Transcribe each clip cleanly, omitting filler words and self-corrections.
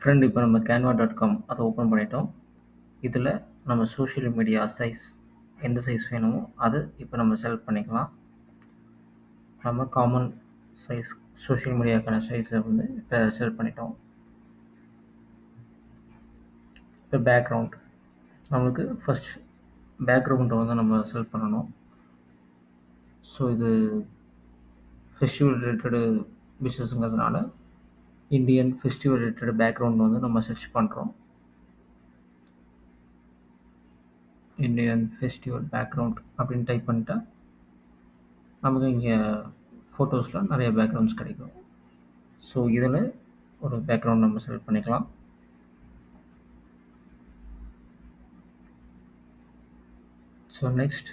Friend இப்போ நம்ம canva.com அதை ஓப்பன் பண்ணிட்டோம். இதில் நம்ம சோஷியல் மீடியா சைஸ் எந்த சைஸ் வேணுமோ அது இப்போ நம்ம செலக்ட் பண்ணிக்கலாம். நம்ம காமன் சைஸ் சோஷியல் மீடியாக்கான சைஸை வந்து இப்போ செலக்ட் பண்ணிட்டோம். இப்போ பேக்ரவுண்ட் நம்மளுக்கு ஃபஸ்ட் பேக்ரவுண்டை வந்து நம்ம செலக்ட் பண்ணணும். ஸோ இது ஃபெஸ்டிவல் ரிலேட்டடு பிஸ்னஸ்ங்கிறதுனால இந்தியன் ஃபெஸ்டிவல் ரிலேட்டட் பேக்ரவுண்ட் வந்து நம்ம சர்ச் பண்ணுறோம். இந்தியன் ஃபெஸ்டிவல் பேக்ரவுண்ட் அப்படின்னு டைப் பண்ணிட்டா நமக்கு இங்கே ஃபோட்டோஸில் நிறைய பேக்ரவுண்ட்ஸ் கிடைக்கும். ஸோ இதில் ஒரு பேக்ரவுண்ட் நம்ம செலக்ட் பண்ணிக்கலாம். ஸோ நெக்ஸ்ட்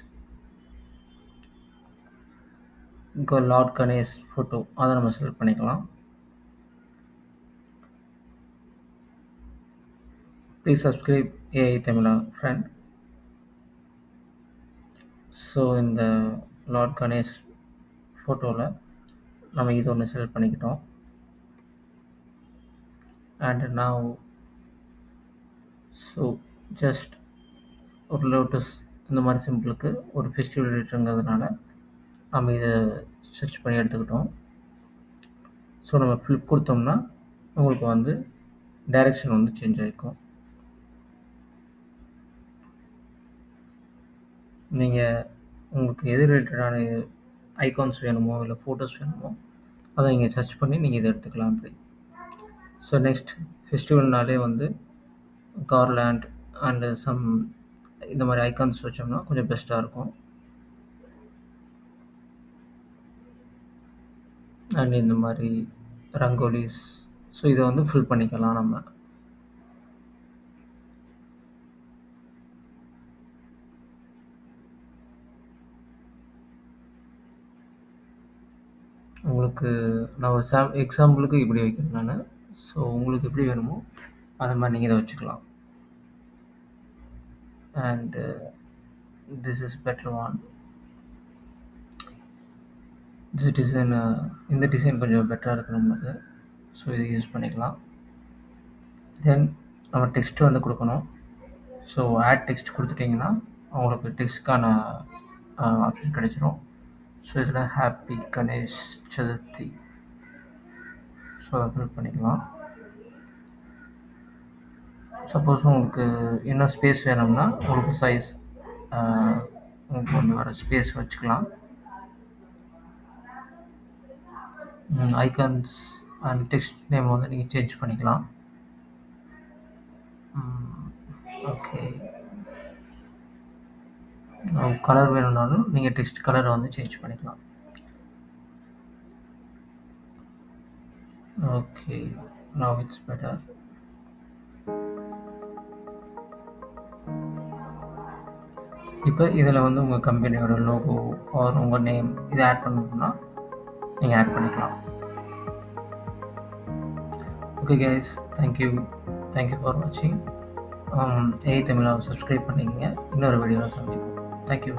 இங்கே லார்ட் கணேஷ் ஃபோட்டோ அதை நம்ம செலக்ட் பண்ணிக்கலாம். Please subscribe AI Tamizha friend. So இந்த லார்ட் கணேஷ் ஃபோட்டோவில் நம்ம இது ஒன்று செலக்ட் பண்ணிக்கிட்டோம். அண்ட் நான் ஸோ ஜஸ்ட் ஒரு லோட்டஸ் இந்த மாதிரி சிம்பிளுக்கு ஒரு ஃபெஸ்டிவல் ரிலேட்டடுங்கிறதுனால நம்ம இதை சர்ச் பண்ணி எடுத்துக்கிட்டோம். ஸோ நம்ம ஃப்ளிப் கொடுத்தோம்னா உங்களுக்கு வந்து டைரெக்ஷன் வந்து சேஞ்ச் ஆகிருக்கும். நீங்கள் உங்களுக்கு எது ரிலேட்டடான ஐகான்ஸ் வேணுமோ இல்லை ஃபோட்டோஸ் வேணுமோ அதை நீங்கள் சர்ச் பண்ணி நீங்கள் இதை எடுத்துக்கலாம் அப்படி. ஸோ நெக்ஸ்ட் ஃபெஸ்டிவல்னாலே வந்து கார்லேண்ட் அண்டு சம் இந்த மாதிரி ஐகான்ஸ் வச்சோம்னா கொஞ்சம் பெஸ்ட்டாக இருக்கும். அண்ட் இந்த மாதிரி ரங்கோலிஸ் ஸோ இதை வந்து ஃபில் பண்ணிக்கலாம் நம்ம. உங்களுக்கு நான் ஒரு எக்ஸாம்பிளுக்கு இப்படி வைக்கிறேன் நான். ஸோ உங்களுக்கு எப்படி வேணுமோ அதை மாதிரி நீங்கள் இதை வச்சுக்கலாம். And this is better one. This design இந்த டிசைன் கொஞ்சம் பெட்டராக இருக்குது நம்மளுக்கு. ஸோ இதை யூஸ் பண்ணிக்கலாம். தென் நம்ம டெக்ஸ்ட் வந்து கொடுக்கணும். ஸோ ஆட் டெக்ஸ்ட் கொடுத்துட்டிங்கன்னா உங்களுக்கு டெக்ஸ்ட்கான ஆப்ஷன் கிடைச்சிரும். ஸோ இதில் ஹாப்பி கணேஷ் சதுர்த்தி ஸோ அதை ஃபில் பண்ணிக்கலாம். சப்போஸ் உங்களுக்கு இன்னும் ஸ்பேஸ் வேணும்னா உங்களுக்கு சைஸ் உங்களுக்கு வந்து வர ஸ்பேஸ் வச்சுக்கலாம். ஐகான்ஸ் அண்ட் டெக்ஸ்ட் நேம் வந்து நீங்கள் சேஞ்ச் பண்ணிக்கலாம். ஓகே, கலர் வேணும்னாலும் நீங்கள் டெக்ஸ்ட் கலரை வந்து சேஞ்ச் பண்ணிக்கலாம். Okay, now it's better. இப்போ இதில் வந்து உங்கள் கம்பெனியோட லோகோ ஆர் உங்கள் நேம் இதை ஆட் பண்ணணும்னா நீங்கள் ஆட் பண்ணிக்கலாம். ஓகே கைஸ், தேங்க்யூ ஃபார் வாட்சிங். ஏஐ தமிழாவை சப்ஸ்கிரைப் பண்ணிக்கங்க. இன்னொரு வீடியோவில் சந்திப்போம். தேங்க்யூ.